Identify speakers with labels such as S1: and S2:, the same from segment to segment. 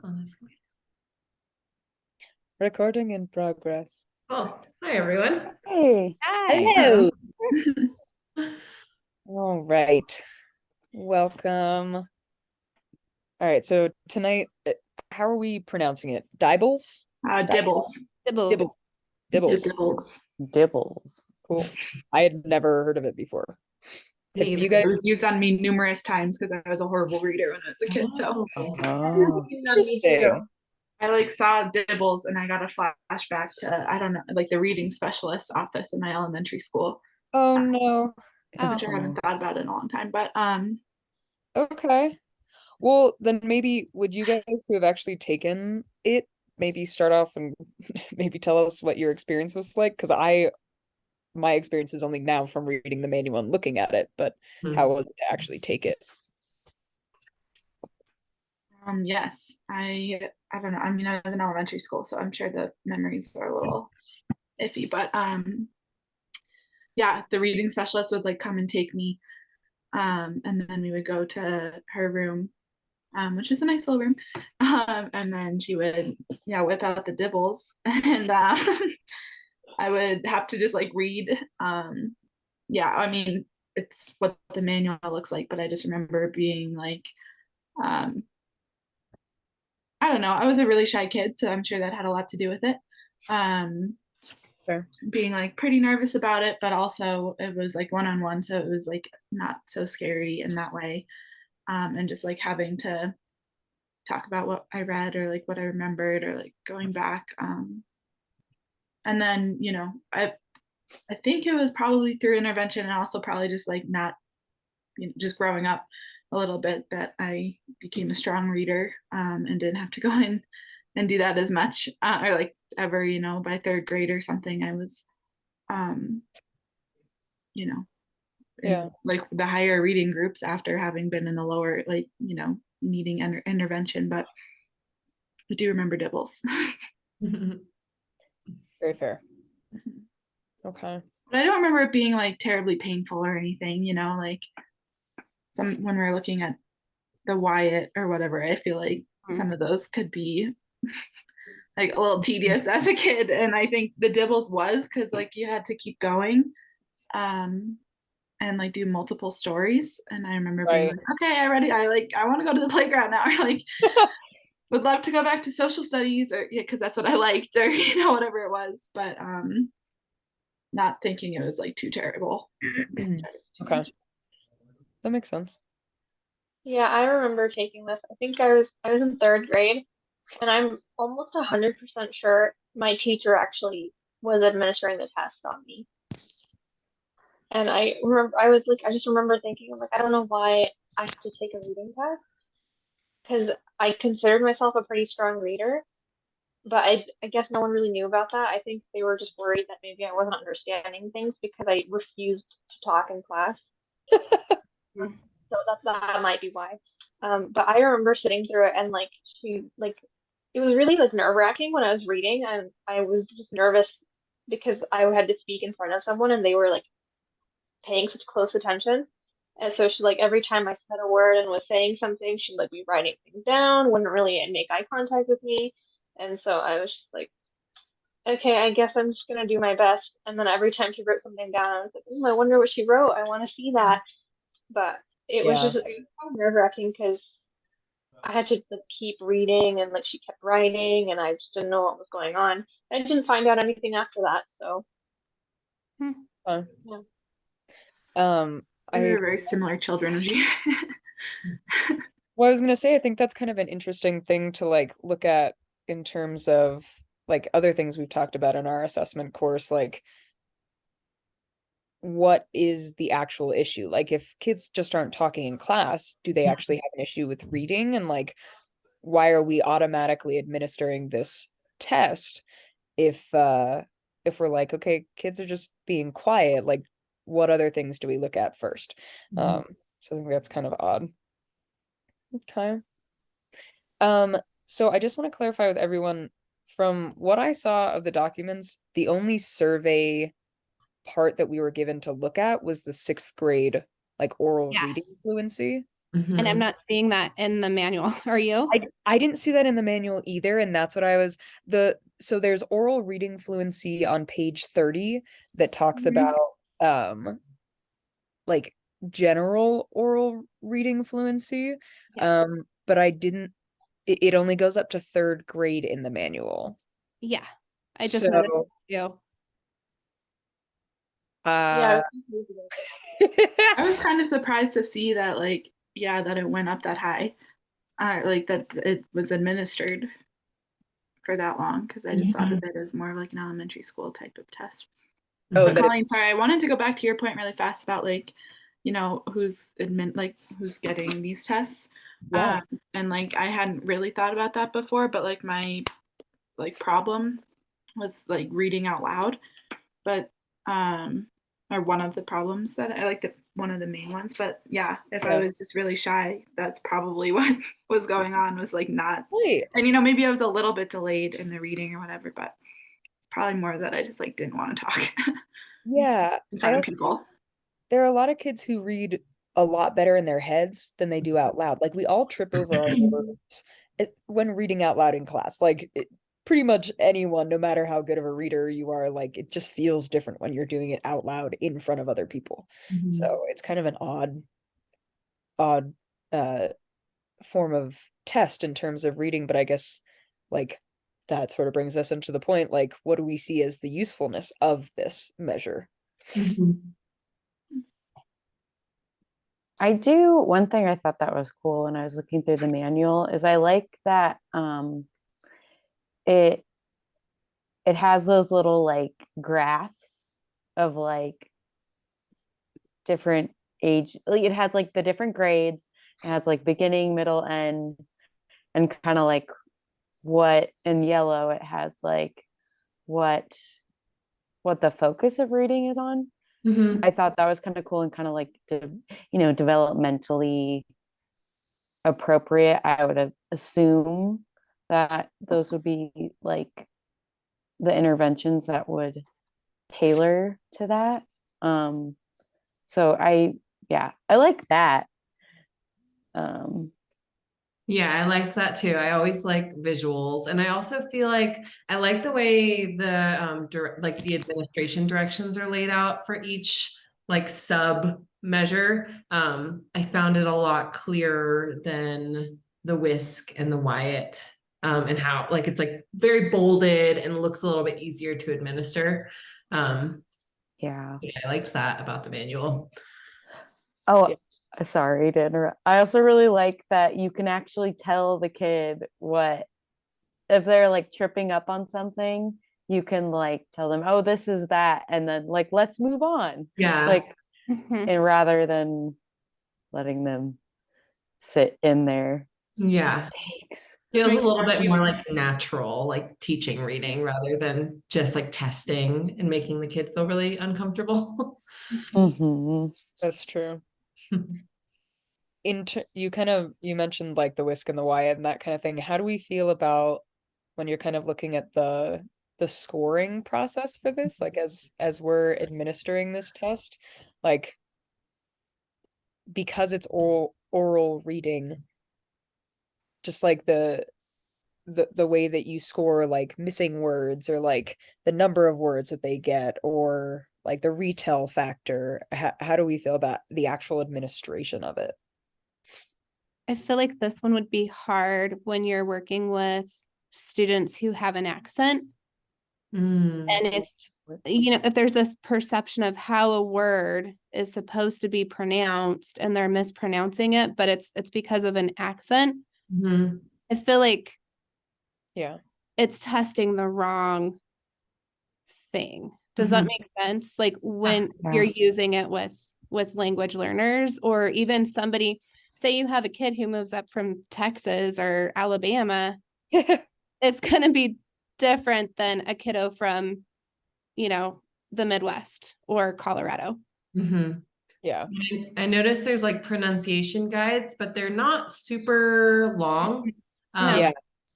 S1: Oh, that's good.
S2: Recording in progress.
S1: Oh, hi everyone.
S2: Hey.
S3: Hi.
S2: Hello.
S1: Hello.
S2: All right. Welcome. All right, so tonight, how are we pronouncing it? Dibbles?
S1: Dibbles.
S3: Dibbles.
S2: Dibble. Dibbles.
S1: Dibbles.
S2: Dibbles. Cool. I had never heard of it before.
S1: Me
S2: Have you
S1: either.
S3: It was
S2: guys?
S3: used on me numerous times because I was a horrible reader when I was a kid. So
S2: Oh,
S3: used on me
S2: interesting.
S3: too. I like saw Dibbles and I got a flashback to I don't know, like the reading specialist office in my elementary school,
S2: Oh no.
S3: which
S1: Oh,
S3: I haven't thought about in a long time. But
S2: Okay. Well, then maybe would you guys who have actually taken it maybe start off and maybe tell us what your experience was like? Because my experience is only now from reading the manual and looking at it, but how
S1: hmm.
S2: was it to actually take it?
S3: yes, I don't know. I mean, I was in elementary school, so I'm sure the memories are a little iffy. But yeah, the reading specialist would like come and take me, and then we would go to her room, which is a nice little room. And then she would, yeah, whip out the dibbles, and I would have to just like read. Yeah, I mean, it's what the manual looks like, but I just remember being like, um, I don't know, I was a really shy kid, so I'm sure that had a lot to do with it. Um,
S2: That's fair.
S3: being like pretty nervous about it, but also it was like one on one, so it was like not so scary in that way. And just like having to talk about what I read or like what I remembered or like going back. And then, I think it was probably through intervention and also probably just like not, just growing up a little bit that I became a strong reader, and didn't have to go in and do that as much, or like ever, by third grade or something. I was, um, you know, in
S2: Yeah.
S3: like the higher reading groups after having been in the lower, like, needing intervention. But I do remember Dibbles.
S2: Very fair. Okay.
S3: But I don't remember it being like terribly painful or anything, like when we're looking at the Wyatt or whatever, I feel like
S2: Mhm.
S3: some of those could be like a little tedious as a kid. And I think the Dibbles was because like you had to keep going, um and like do multiple stories. And I remember being
S2: Right.
S3: like, okay, I want to go to the playground now, or like would love to go back to social studies, or yeah, because that's what I liked, or whatever it was. But not thinking it was like too terrible. Too
S2: Okay.
S3: much.
S2: That makes sense.
S4: Yeah, I remember taking this. I think I was in third grade, and I'm almost 100% sure my teacher actually was administering the test on me. And I remember I just remember thinking, I'm like, I don't know why I have to take a reading test because I considered myself a pretty strong reader, but I guess no one really knew about that. I think they were just worried that maybe I wasn't understanding things because I refused to talk in class. So that might be why. But I remember sitting through it and like it was really like nerve-wracking when I was reading, and I was just nervous because I had to speak in front of someone and they were like paying such close attention. And so she like every time I said a word and was saying something, she'd like be writing things down, wouldn't really make eye contact with me. And so I was just like, okay, I guess I'm just gonna do my best. And then every time she wrote something down, I was like, I wonder what she wrote. I want to see that. But it was
S2: Yeah.
S4: just nerve-wracking because I had to like, keep reading and like she kept writing and I just didn't know what was going on. I didn't find out anything after that, so
S2: Uh,
S4: yeah.
S2: um,
S3: We
S2: I
S3: were very similar children.
S2: well, I was gonna say I think that's kind of an interesting thing to like look at in terms of like other things we've talked about in our assessment course, like what is the actual issue? Like if kids just aren't talking in class, do they actually have an issue with reading? And like why are we automatically administering this test if we're like, okay, kids are just being quiet, like what other things do we look at first? So I think that's kind of odd. Okay. Um, so I just want to clarify with everyone, from what I saw of the documents, the only survey part that we were given to look at was the sixth grade like oral
S1: Yeah.
S2: reading fluency.
S5: And I'm
S1: Mhm.
S5: not seeing that in the manual. Are you?
S2: I didn't see that in the manual either, and that's what I was so there's oral reading fluency on page 30 that talks
S3: Mhm.
S2: about like general oral reading fluency.
S5: Yeah.
S2: But I didn't it only goes up to third grade in the manual.
S5: Yeah. I just noticed
S2: So
S5: it too.
S4: Yeah, I
S2: uh
S4: was confused about that.
S3: I was kind of surprised to see that, like, yeah, that it went up that high. Like that it was administered for that long because I just thought of it as more of like an elementary school type of test.
S2: oh,
S3: But
S2: that
S1: Mhm.
S3: Colleen, sorry, I wanted to go back to your point really fast about like, who's getting these tests.
S2: yeah.
S3: And like I hadn't really thought about that before, but like my like problem was like reading out loud. But or one of the problems that I like the one of the main ones. But yeah, if I
S2: Yeah.
S3: was just really shy, that's probably what was going on, was like not,
S2: Right.
S3: and maybe I was a little bit delayed in the reading or whatever, but it's probably more that I just like didn't want to talk
S2: Yeah.
S3: in
S2: I
S3: front of
S2: also
S3: people.
S2: there are a lot of kids who read a lot better in their heads than they do out loud. Like we all trip over our words when reading out loud in class. Pretty much anyone, no matter how good of a reader you are, like it just feels different when you're doing it out loud in front of other people.
S1: Mhm.
S2: So it's kind of an odd uh form of test in terms of reading, but I guess like that sort of brings us into the point, like what do we see as the usefulness of this measure?
S1: Mhm.
S6: I do one thing I thought that was cool when I was looking through the manual is I like that it it has those little like graphs of like different age, like it has like the different grades. It has like beginning, middle, end, and kind of like what in yellow it has like what what the focus of reading is on.
S1: Mhm.
S6: I thought that was kind of cool and kind of like developmentally appropriate. I would assume that those would be like the interventions that would tailor to that. So yeah, I like that. Um,
S1: Yeah, I liked that too. I always like visuals, and I also feel like I like the way the like the administration directions are laid out for each like sub measure. I found it a lot clearer than the whisk and the Wyatt, and how like it's like very bolded and looks a little bit easier to administer. Um,
S6: yeah.
S1: yeah, I liked that about the manual.
S6: Oh, sorry to interrupt. I also really like that you can actually tell the kid what if they're like tripping up on something, you can like tell them, oh, this is that, and then like let's move on.
S1: Yeah,
S6: Like,
S5: Mhm.
S6: and rather than letting them sit in their
S1: yeah.
S6: mistakes.
S1: Feels a
S3: Makes
S1: little
S3: more
S1: bit more
S3: human.
S1: like natural, like teaching reading rather than just like testing and making the kid feel really uncomfortable.
S6: Mhm.
S2: That's true. You mentioned like the whisk and the Wyatt and that kind of thing. How do we feel about when you're kind of looking at the scoring process for this, like as we're administering this test, like because it's oral reading, just like the way that you score like missing words or like the number of words that they get or like the retell factor, how do we feel about the actual administration of it?
S5: I feel like this one would be hard when you're working with students who have an accent.
S1: Mm,
S5: And if there's this perception of how a word is supposed to be pronounced and they're mispronouncing it, but it's because of an accent,
S1: mhm.
S5: I feel like
S2: Yeah.
S5: it's testing the wrong thing. Does that
S1: Mhm.
S5: make sense? Like when
S6: Yeah.
S5: you're using it with language learners or even somebody, say you have a kid who moves up from Texas or Alabama, it's going to be different than a kiddo from, the Midwest or Colorado.
S1: Mhm.
S2: Yeah.
S1: I noticed there's like pronunciation guides, but they're not super long.
S5: No.
S2: Yeah.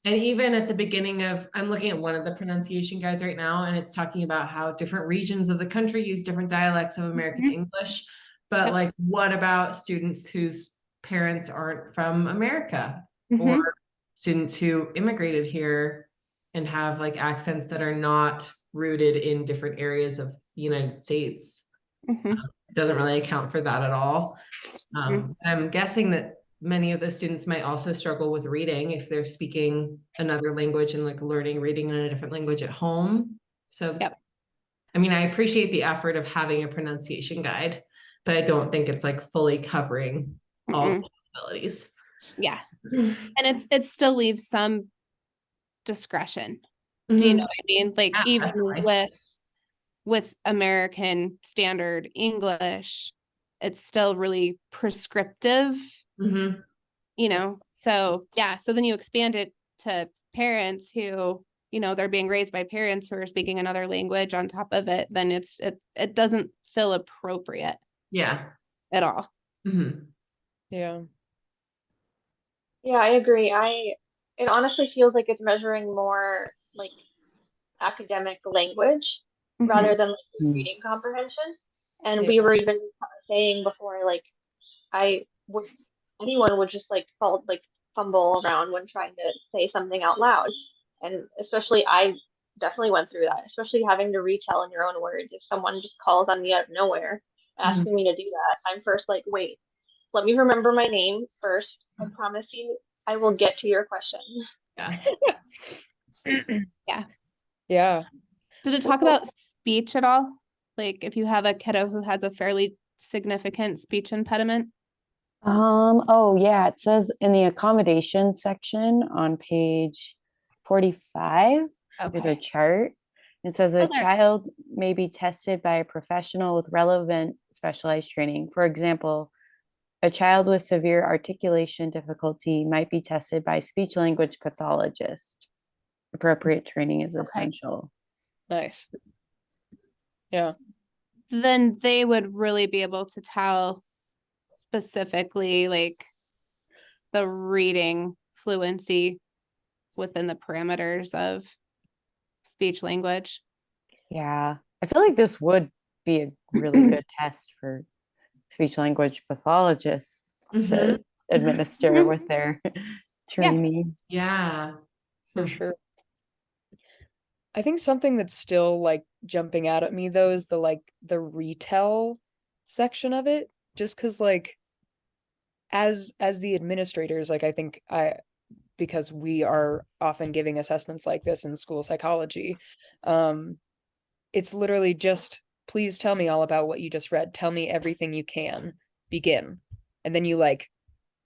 S1: And even at the beginning of, I'm looking at one of the pronunciation guides right now, and it's talking about how different regions of the country use different dialects of American
S5: Mhm.
S1: English. But
S5: Yep.
S1: like, what about students whose parents aren't from America,
S5: Mhm.
S1: or students who immigrated here and have like accents that are not rooted in different areas of the United States.
S5: Mhm.
S1: It doesn't really account for that at all. I'm guessing that many of those students might also struggle with reading if they're speaking another language and like learning reading in a different language at home. So,
S5: Yep.
S1: I mean, I appreciate the effort of having a pronunciation guide, but I don't think it's like fully covering all the
S5: Mm-mm.
S1: possibilities.
S5: Yeah. And it still leaves some discretion. Do you know
S1: Mhm.
S5: what I mean? Like
S1: Yeah,
S5: even
S1: definitely.
S5: with American standard English, it's still really prescriptive,
S1: Mhm.
S5: you know. So yeah, so then you expand it to parents who, you know, they're being raised by parents who are speaking another language on top of it, then it doesn't feel appropriate
S1: Yeah.
S5: at all.
S1: Mhm.
S2: Yeah.
S4: Yeah, I agree. It honestly feels like it's measuring more like academic language rather
S5: Mhm.
S4: than like just
S6: Mm.
S4: reading comprehension. And
S2: Yeah.
S4: we were even saying before, like I would anyone would just like fumble around when trying to say something out loud. And especially I definitely went through that, especially having to retell in your own words. If someone just calls on me out of nowhere
S1: Mhm.
S4: asking me to do that, I'm first like, wait, let me remember my name first. I promise you I will get to your question.
S1: Yeah.
S5: Yeah.
S2: Yeah.
S5: Did it talk about speech at all? Like if you have a kiddo who has a fairly significant speech impediment?
S6: Oh yeah, it says in the accommodation section on page 45, there's a
S5: Okay.
S6: chart. It says a
S5: Oh, there.
S6: child may be tested by a professional with relevant specialized training. For example, a child with severe articulation difficulty might be tested by a speech language pathologist. Appropriate training is
S5: Okay.
S6: essential.
S2: Nice. Yeah.
S5: Then they would really be able to tell specifically like the reading fluency within the parameters of speech language.
S6: Yeah. I feel like this would be a really good test for speech language pathologists to
S1: Mhm.
S6: administer with their
S5: Yeah.
S6: training.
S1: Yeah.
S2: For sure. I think something that's still like jumping out at me though is the retell section of it. Just because like as the administrators, like I think because we are often giving assessments like this in school psychology, it's literally just please tell me all about what you just read. Tell me everything you can. Begin. And then you like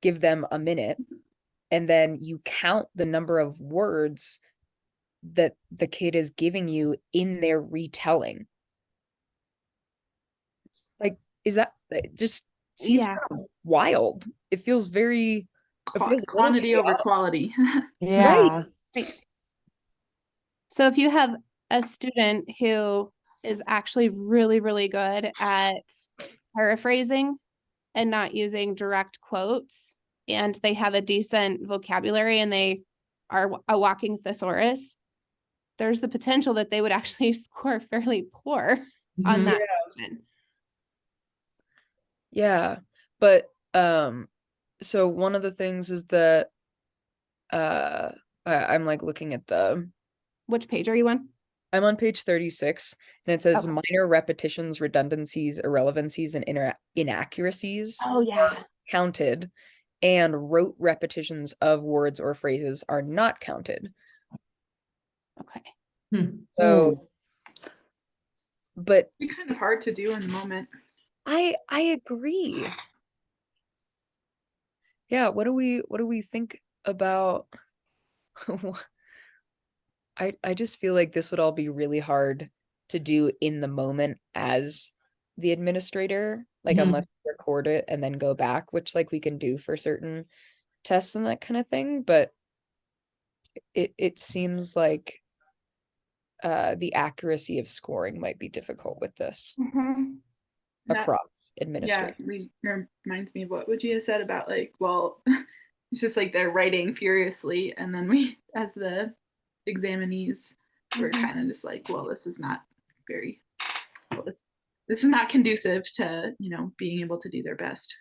S2: give them a minute and then you count the number of words that the kid is giving you in their retelling. Like, is that it just seems
S5: Yeah.
S2: kind of wild. It feels very, it feels a little
S3: Quantity over
S2: chaotic.
S3: quality.
S2: Right.
S6: Yeah.
S5: Right. So if you have a student who is actually really, really good at paraphrasing and not using direct quotes, and they have a decent vocabulary and they are a walking thesaurus, there's the potential that they would actually score fairly poor on
S1: Mhm.
S5: that section.
S2: Yeah. But so one of the things is that I'm like looking at
S5: Which page are you on?
S2: I'm on page 36 and it says
S5: Okay.
S2: minor repetitions, redundancies, irrelevancies, and inaccuracies
S5: Oh yeah.
S2: counted, and rote repetitions of words or phrases are not counted.
S5: Okay.
S1: Hmm.
S2: So, but
S3: It'd be kind of hard to do in the moment.
S2: I agree. Yeah, what do we think about I just feel like this would all be really hard to do in the moment as the administrator, like
S1: Mhm.
S2: unless you record it and then go back, which like we can do for certain tests and that kind of thing, but it seems like the accuracy of scoring might be difficult with this
S5: Mhm.
S3: That,
S2: across
S3: yeah,
S2: administration.
S3: reminds me of what Lucia said about like, well, it's just like they're writing furiously, and then we, as the examinees, we're kind of just like, well, this is not very, well, this is not conducive to being able to do their best.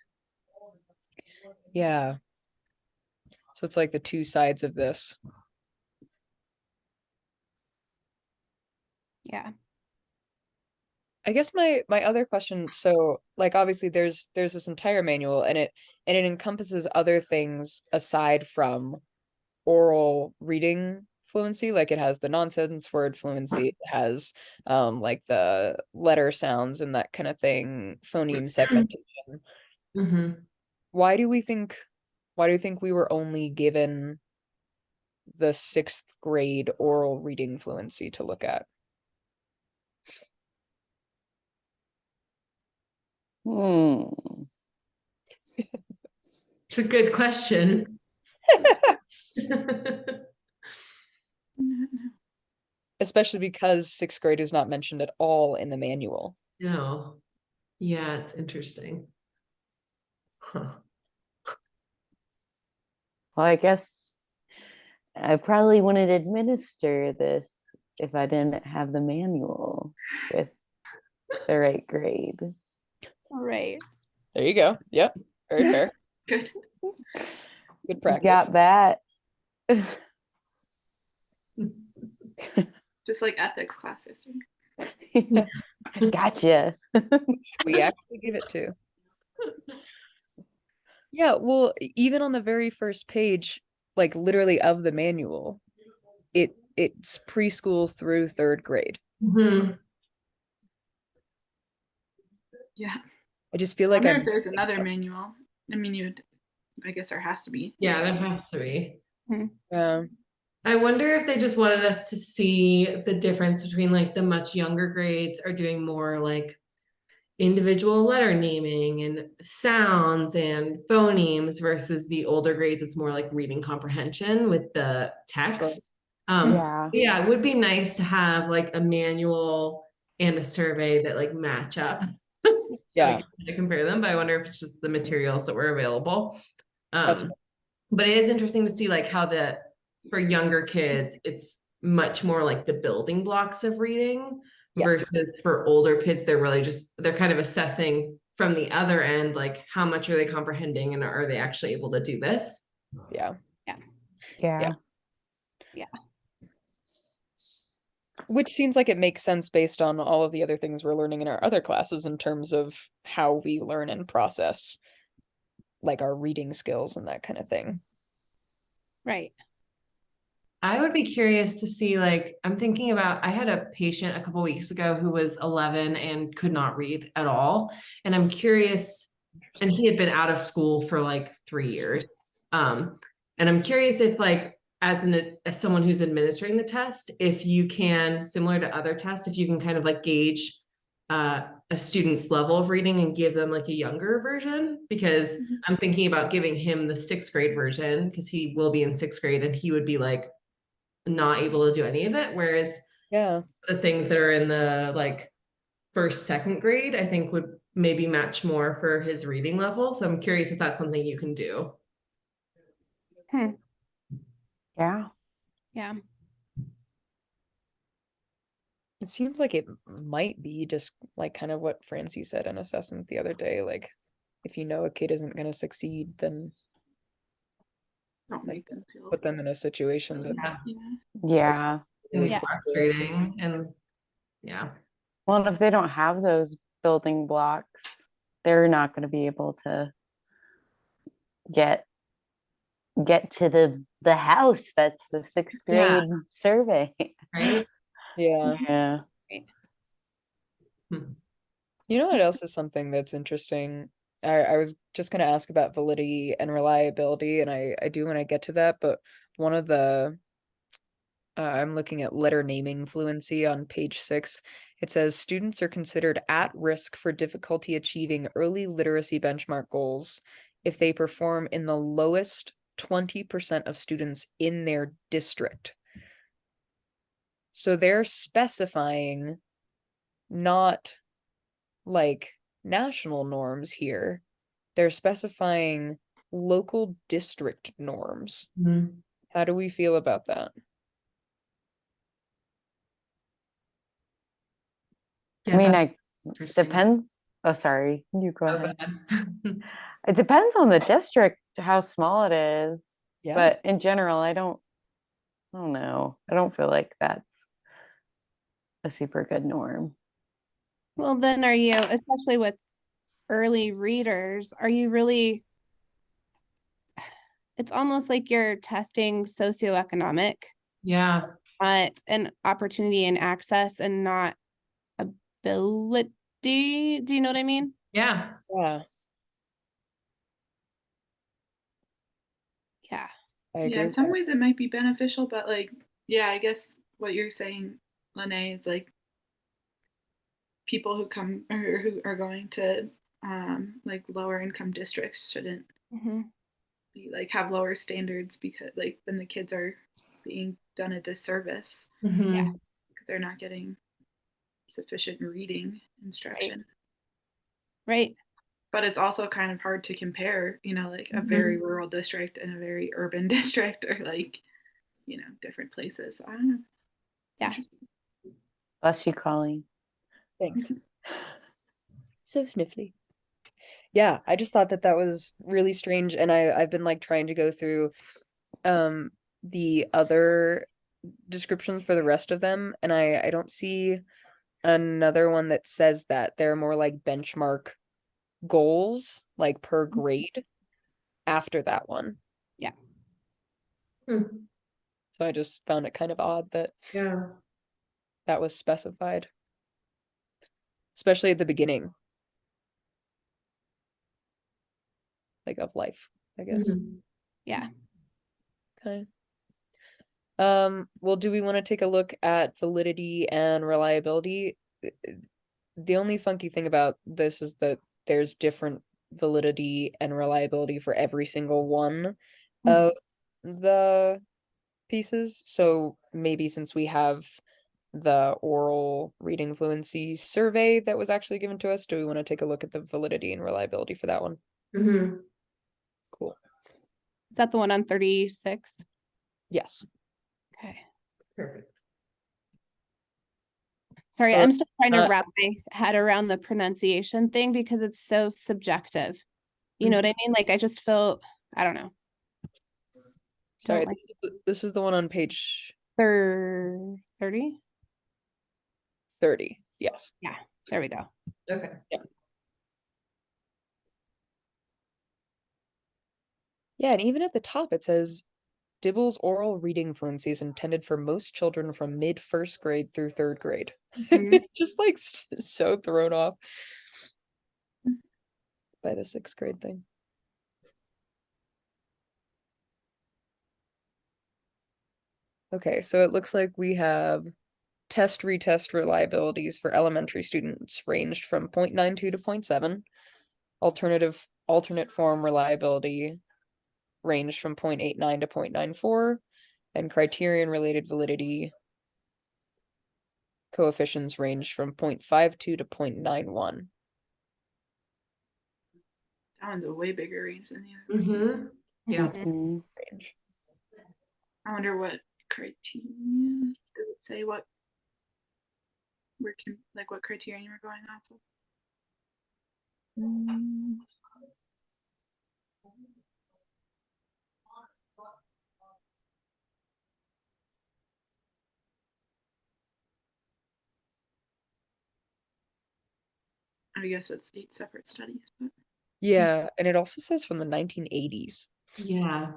S2: Yeah. So it's like the two sides of this.
S5: Yeah.
S2: I guess my other question, so like obviously there's this entire manual and it encompasses other things aside from oral reading fluency. Like it has the nonsense word fluency, it has like the letter sounds and that kind of thing, phoneme segmentation.
S1: Mhm.
S2: Why do you think we were only given the 6th grade oral reading fluency to look at?
S6: Hmm.
S1: It's a good question.
S2: Especially because 6th grade is not mentioned at all in the manual.
S1: No. Yeah, it's interesting. Huh.
S6: Well, I guess I probably wouldn't administer this if I didn't have the manual with the right grade.
S5: Right.
S2: There you go. Yep. Very fair.
S3: Good.
S2: Good practice.
S6: Got that.
S3: Just like ethics class, I think.
S6: Gotcha.
S2: We actually give it to. Yeah, well, even on the very first page, like literally of the manual, it's preschool through 3rd grade.
S1: Mhm.
S3: Yeah.
S2: I just feel
S3: I
S2: like
S3: wonder
S2: I'm
S3: if there's another manual. I mean, I guess there has to be.
S1: Yeah, there has to be.
S2: um
S1: I wonder if they just wanted us to see the difference between like the much younger grades are doing more like individual letter naming and sounds and phonemes versus the older grades. It's more like reading comprehension with the text.
S6: Yeah.
S1: Yeah, it would be nice to have like a manual and a survey that like match up. So
S2: Yeah.
S1: we can compare them, but I wonder if it's just the materials that were available.
S2: That's
S1: But it is interesting to see like how for younger kids, it's much more like the building blocks of reading
S2: Yes.
S1: versus for older kids, they're kind of assessing from the other end, like how much are they comprehending and are they actually able to do this?
S2: Yeah.
S6: Yeah.
S2: Which seems like it makes sense based on all of the other things we're learning in our other classes in terms of how we learn and process like our reading skills and that kind of thing.
S5: Right.
S1: I would be curious to see, like, I'm thinking about, I had a patient a couple weeks ago who was 11 and could not read at all. And I'm curious, and he had been out of school for like 3 years. And I'm curious if like, as someone who's administering the test, if you can, similar to other tests, if you can kind of like gauge a student's level of reading and give them like a younger version, because I'm thinking about giving him the 6th grade version because he will be in 6th grade and he would be like not able to do any of it. Whereas
S2: Yeah.
S1: the things that are in the like 1st, 2nd grade, I think would maybe match more for his reading level. So I'm curious if that's something you can do.
S6: Yeah.
S5: Yeah.
S2: It seems like it might be just like kind of what Francie said in assessment the other day. Like, if you know a kid isn't going to succeed, then
S3: Don't
S2: like
S3: make them feel.
S2: put them in a situation that
S6: Yeah.
S1: And
S5: Yeah.
S1: frustrating and yeah.
S6: Well, if they don't have those building blocks, they're not going to be able to get to the house that's the 6th grade survey.
S1: Right.
S2: Yeah.
S6: Yeah.
S2: You know what else is something that's interesting? I was just going to ask about validity and reliability, and I do when I get to that, but one of the I'm looking at letter naming fluency on page 6. It says students are considered at risk for difficulty achieving early literacy benchmark goals if they perform in the lowest 20% of students in their district. So they're specifying not like national norms here. They're specifying local district norms.
S1: Mhm.
S2: How do we feel about that?
S6: I mean,
S1: that's
S6: it
S1: interesting.
S6: depends. Oh, sorry. You go
S1: Oh, go
S6: ahead.
S1: ahead.
S6: It depends on the district how small it is.
S2: Yeah.
S6: But in general, I don't know. I don't feel like that's a super good norm.
S5: Well, then are you, especially with early readers, are you really, it's almost like you're testing socioeconomic,
S1: Yeah.
S5: not an opportunity and access and not ability. Do you know what I mean?
S1: Yeah.
S2: Yeah.
S5: Yeah.
S2: I
S3: Yeah,
S2: agree
S3: in
S2: with
S3: some
S2: that.
S3: ways it might be beneficial, but like, yeah, I guess what you're saying, Lene, is like people who come or who are going to like lower income districts shouldn't
S5: Mm-hmm.
S3: be like have lower standards because like then the kids are being done a disservice
S1: Mhm.
S3: because they're not getting sufficient reading instruction.
S5: Right.
S3: But it's also kind of hard to compare, you know, like a very rural district and a very urban district or like, you know, different places. I don't know.
S5: Yeah.
S3: Interesting.
S6: Bless you, Colleen.
S2: Thanks. So sniffly. Yeah, I just thought that that was really strange, and I've been like trying to go through the other descriptions for the rest of them, and I don't see another one that says that they're more like benchmark goals, like per grade after that one.
S5: Yeah.
S1: Hmm.
S2: So I just found it kind of odd that
S1: Yeah.
S2: that was specified, especially at the beginning, like of life, I guess.
S1: Mhm.
S5: Yeah.
S2: Okay. Well, do we want to take a look at validity and reliability? The only funky thing about this is that there's different validity and reliability for every single one of the pieces. So maybe since we have the oral reading fluency survey that was actually given to us, do we want to take a look at the validity and reliability for that one?
S1: Mhm.
S2: Cool.
S5: Is that the one on 36?
S2: Yes.
S5: Okay.
S1: Perfect.
S5: Sorry,
S2: Or
S5: I'm still trying to
S2: not-
S5: wrap my head around the pronunciation thing because it's so subjective. You know what I mean? Like I just feel, I don't know.
S2: Sorry,
S5: Don't like
S2: this is the one on page
S5: 30.
S2: 30. Yes.
S5: Yeah, there we go.
S1: Okay.
S2: Yeah, and even at the top it says Dibble's oral reading fluency is intended for most children from mid first grade through third grade.
S5: Mhm.
S2: Just like so thrown off by the sixth grade thing. Okay, so it looks like we have test retest reliabilities for elementary students ranged from 0.92 to 0.7. Alternate form reliability ranged from 0.89 to 0.94, and criterion related validity coefficients range from 0.52 to 0.91.
S3: That one's a way bigger range than the other.
S1: Mhm. Yeah.
S6: Mhm.
S2: Range.
S3: I wonder what criteria does it say what like what criterion we're going off of? I guess it's 8 separate studies, but
S2: Yeah, and it also says from the 1980s.
S1: Yeah.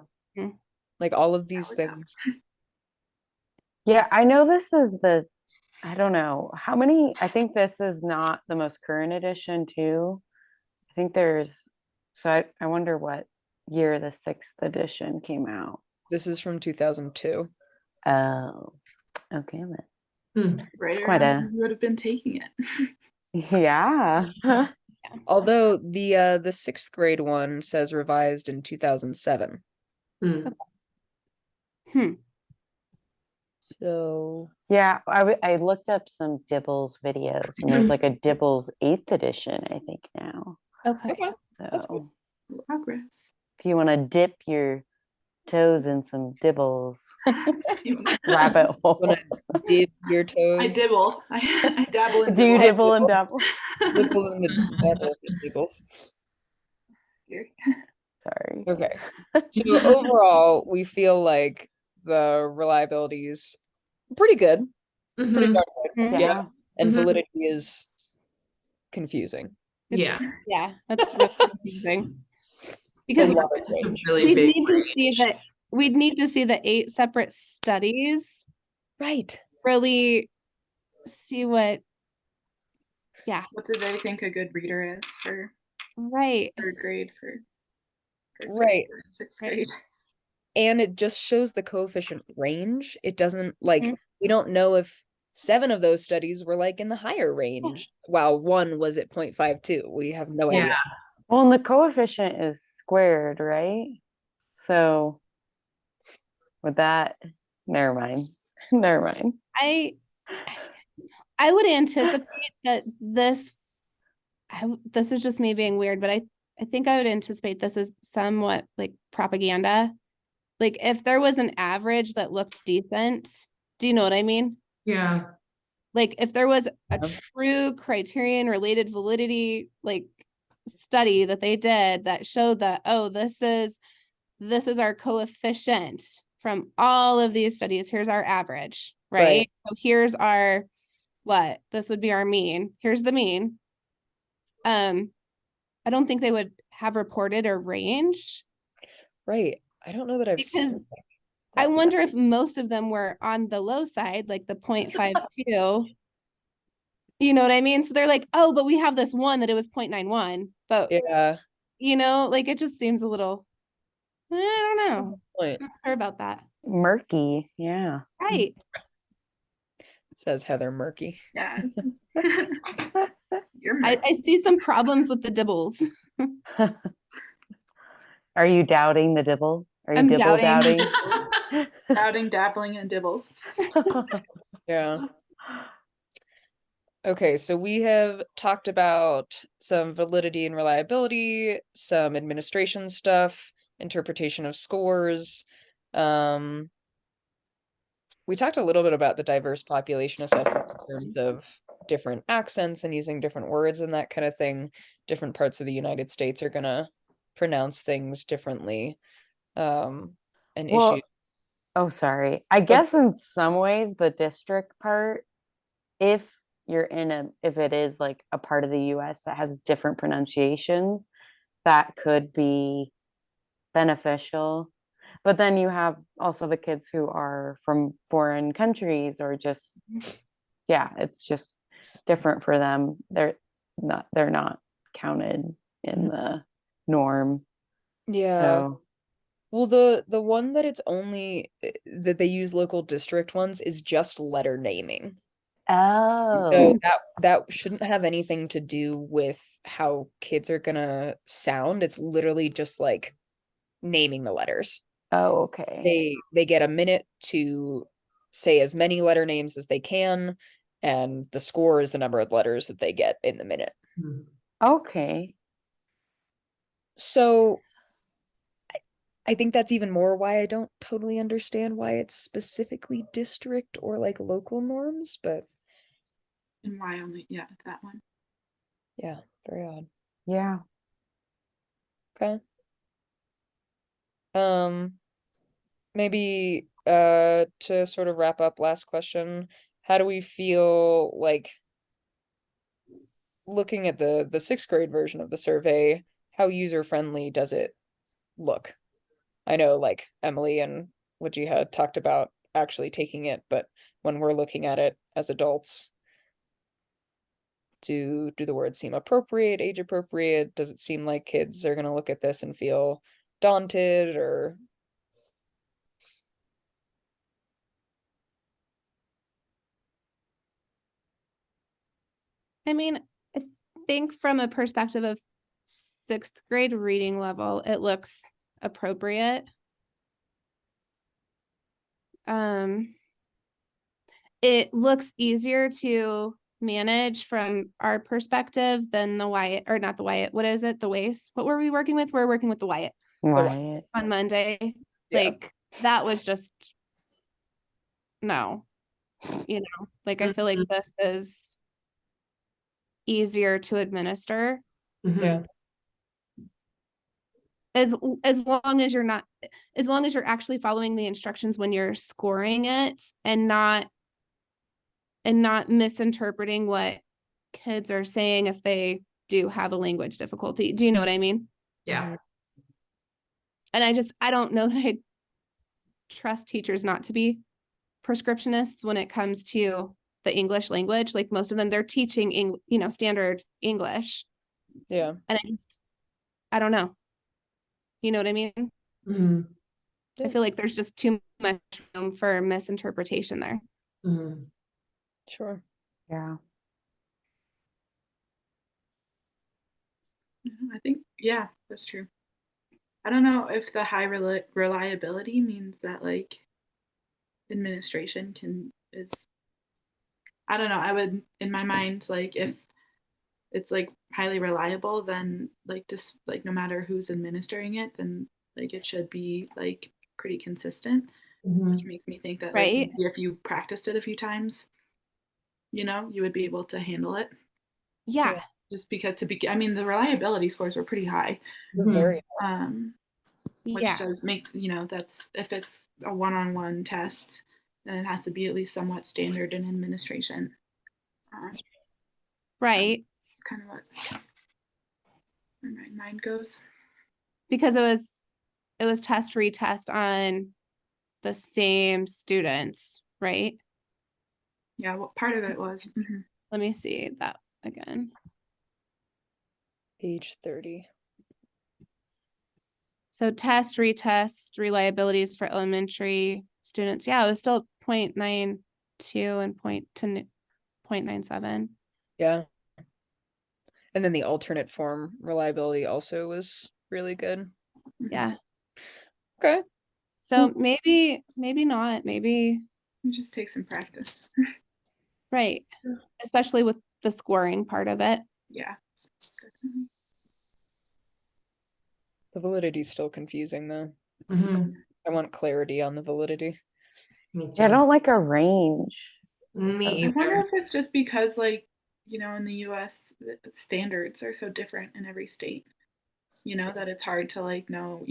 S2: Like all of these
S3: look up.
S2: things.
S6: Yeah, I know this is I don't know how many. I think this is not the most current edition, too. I think I wonder what year the 6th edition came out.
S2: This is from 2002.
S6: Oh, okay then.
S3: Right
S6: It's quite
S3: around
S6: a
S3: when you would have been taking it.
S6: yeah.
S2: Although the sixth grade one says revised in 2007.
S1: Hmm.
S2: So
S6: Yeah, I looked up some Dibbles videos, and there's like a Dibbles 8th edition, I think now.
S5: Okay.
S2: okay, that's good.
S6: So
S3: Progress.
S6: if you want to dip your toes in some Dibbles
S3: You-
S6: rabbit hole,
S2: Wanna dip your toes?
S3: I dibble. I dabble in
S6: do you
S3: dibble.
S6: dibble and dabble?
S2: Dibble in the devil, Dibbles.
S3: Here.
S6: sorry.
S2: Okay. So overall, we feel like the reliability is pretty good. Pretty
S1: Mhm.
S2: darn good.
S5: Mhm.
S6: Yeah.
S2: And
S1: Mhm.
S2: validity is confusing.
S1: Yeah.
S5: Yeah, that's really confusing. Because
S2: There's a lot of
S1: It's a
S2: change.
S1: really
S5: we'd
S1: big
S5: need to see
S1: range.
S5: that we'd need to see the 8 separate studies
S2: Right.
S5: really see what, yeah,
S3: What do they think a good reader is for
S5: right.
S3: third grade for
S2: Right.
S3: sixth
S5: Right.
S3: grade?
S2: And it just shows the coefficient range. It doesn't like
S5: Mhm.
S2: we don't know if 7 of those studies were like in the higher range, while 1 was at 0.52. We have no
S1: Yeah.
S2: idea.
S6: Well, and the coefficient is squared, right? So with that, never mind. Never mind.
S5: I would anticipate that this is just me being weird, but I think I would anticipate this is somewhat like propaganda. Like if there was an average that looked decent, do you know what I mean?
S1: Yeah.
S5: Like if there was a
S2: Yeah.
S5: true criterion related validity like study that they did that showed that, oh, this is our coefficient from all of these studies. Here's our average, right?
S2: Right.
S5: So here's our what? This would be our mean. Here's the mean. I don't think they would have reported a range
S2: Right. I don't know that I've
S5: because
S2: seen
S5: I
S2: that.
S5: wonder if most of them were on the low side, like the 0.52. You know what I mean? So they're like, oh, but we have this one that it was 0.91. But
S2: Yeah.
S5: like it just seems a little, I don't know.
S2: Point.
S5: Not sure about that.
S6: Murky. Yeah.
S5: Right.
S2: Says Heather Murky.
S3: Yeah. You're
S5: I see some problems with the dibbles.
S6: Are you doubting the dibble? Are you
S5: I'm
S6: dibble
S5: doubting.
S6: doubting?
S3: doubting, dabbling, and dibbles.
S2: Yeah. Okay, so we have talked about some validity and reliability, some administration stuff, interpretation of scores. We talked a little bit about the diverse population assessment in terms of different accents and using different words and that kind of thing. Different parts of the United States are gonna pronounce things differently. And
S6: Well,
S2: issues.
S6: oh, sorry. I guess in some ways the district part, if if it is like a part of the US that has different pronunciations, that could be beneficial. But then you have also the kids who are from foreign countries or just, yeah, it's just different for them. They're not counted in the norm.
S2: Yeah.
S6: So
S2: Well, the one that it's only that they use local district ones is just letter naming. So
S6: oh,
S2: that shouldn't have anything to do with how kids are gonna sound. It's literally just like naming the letters.
S6: oh, okay.
S2: They get a minute to say as many letter names as they can, and the score is the number of letters that they get in the minute.
S1: Mhm.
S6: Okay.
S2: So I think that's even more why I don't totally understand why it's specifically district or like local norms, but
S3: And why only, yeah, that one.
S2: yeah, very odd.
S6: Yeah.
S2: Okay. Maybe to sort of wrap up, last question. How do we feel like looking at the 6th grade version of the survey, how user friendly does it look? I know like Emily and Wajiha talked about actually taking it, but when we're looking at it as adults, do the words seem appropriate, age appropriate? Does it seem like kids are gonna look at this and feel daunted or
S5: I mean, I think from a perspective of 6th grade reading level, it looks appropriate. It looks easier to manage from our perspective than the Wyatt, or not the Wyatt. What is it? The Waste. What were we working with? We're working with the Wyatt
S6: Right.
S5: on Monday.
S2: Yeah.
S5: Like that was just no, like I feel like this is easier to administer.
S1: Mhm.
S2: Yeah.
S5: as long as you're not, as long as you're actually following the instructions when you're scoring it and not misinterpreting what kids are saying if they do have a language difficulty. Do you know what I mean?
S1: Yeah.
S5: And I don't know that I trust teachers not to be prescriptionists when it comes to the English language. Like most of them, they're teaching standard English.
S2: Yeah.
S5: And I don't know. You know what I mean?
S1: Mhm.
S5: I feel like there's just too much room for misinterpretation there.
S1: Mhm.
S2: Sure.
S6: Yeah.
S3: I think, yeah, that's true. I don't know if the high reliability means that like administration is, I don't know. I would, in my mind, like if it's like highly reliable, then like just like no matter who's administering it, then like it should be like pretty consistent, which
S1: Mhm.
S3: makes me think that like
S5: Right.
S3: maybe if you practiced it a few times, you would be able to handle it.
S5: Yeah.
S3: Just because I mean, the reliability scores were pretty high.
S1: Mhm.
S2: Very.
S3: Which
S5: Yeah.
S3: does make, that's if it's a one-on-one test, then it has to be at least somewhat standard in administration.
S5: Right.
S3: It's kind of what where my mind goes.
S5: Because it was test retest on the same students, right?
S3: Yeah, what part of it was.
S5: Let me see that again.
S2: Age 30.
S5: So test retest reliabilities for elementary students. Yeah, it was still 0.92 and 0.97.
S2: Yeah. And then the alternate form reliability also was really good.
S5: Yeah.
S2: Okay.
S5: So maybe not. Maybe
S3: You just take some practice.
S5: right. Especially with the scoring part of it.
S3: Yeah.
S2: The validity is still confusing though.
S1: Mhm.
S2: I want clarity on the validity.
S1: Me
S6: Yeah, I
S1: too.
S6: don't like a range.
S1: Me
S3: I wonder
S1: either.
S3: if it's just because like, in the US the standards are so different in every state. That it's hard to like know,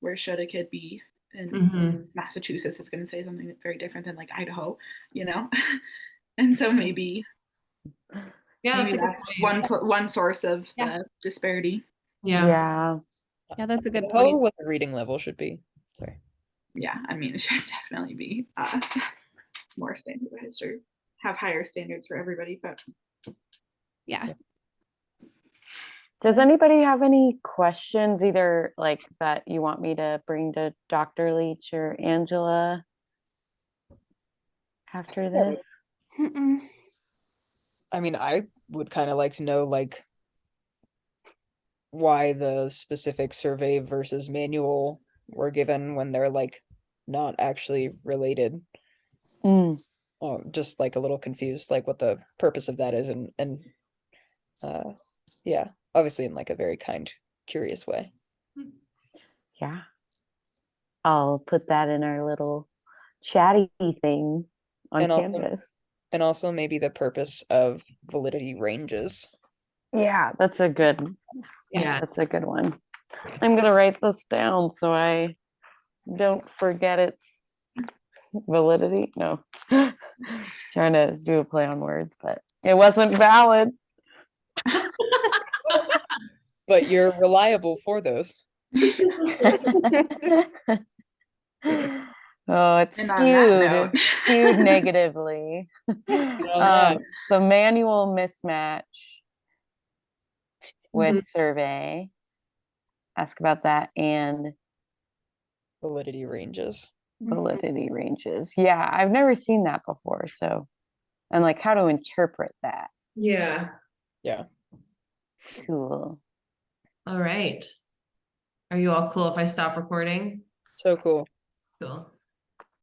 S3: where should a kid be in
S1: Mhm.
S3: Massachusetts is going to say something that's very different than like Idaho, and so maybe
S1: Yeah, that's a good
S3: that's
S1: point.
S3: one source of
S5: Yeah.
S3: the disparity.
S1: Yeah.
S6: Yeah.
S5: Yeah, that's a good
S2: Know
S5: point.
S2: what the reading level should be. Sorry.
S3: Yeah, I mean, it should definitely be more standardized or have higher standards for everybody. But
S5: Yeah.
S6: Does anybody have any questions, either like that you want me to bring to Dr. Leach or Angela after this?
S5: Mm-mm.
S2: I mean, I would kind of like to know like why the specific survey versus manual were given when they're like not actually related.
S6: Mm,
S2: Just like a little confused, like what the purpose of that is, and yeah, obviously in like a very kind, curious way.
S6: yeah. I'll put that in our little chatty thing on
S2: And also,
S6: Canvas.
S2: and also maybe the purpose of validity ranges.
S6: Yeah,
S5: Yeah.
S1: Yeah.
S6: that's a good one. I'm gonna write this down so I don't forget its validity. No. Trying to do a play on words, but it wasn't valid.
S2: But you're reliable for those.
S6: Oh, it's
S3: and on that note,
S6: skewed negatively.
S2: that.
S6: So manual mismatch with
S1: Mhm.
S6: survey. Ask about that and
S2: Validity ranges.
S6: validity ranges. Yeah, I've never seen that before. So, and like how to interpret that.
S1: Yeah.
S2: Yeah.
S6: Cool.
S1: All right. Are you all cool if I stop recording?
S2: So cool.
S1: Cool.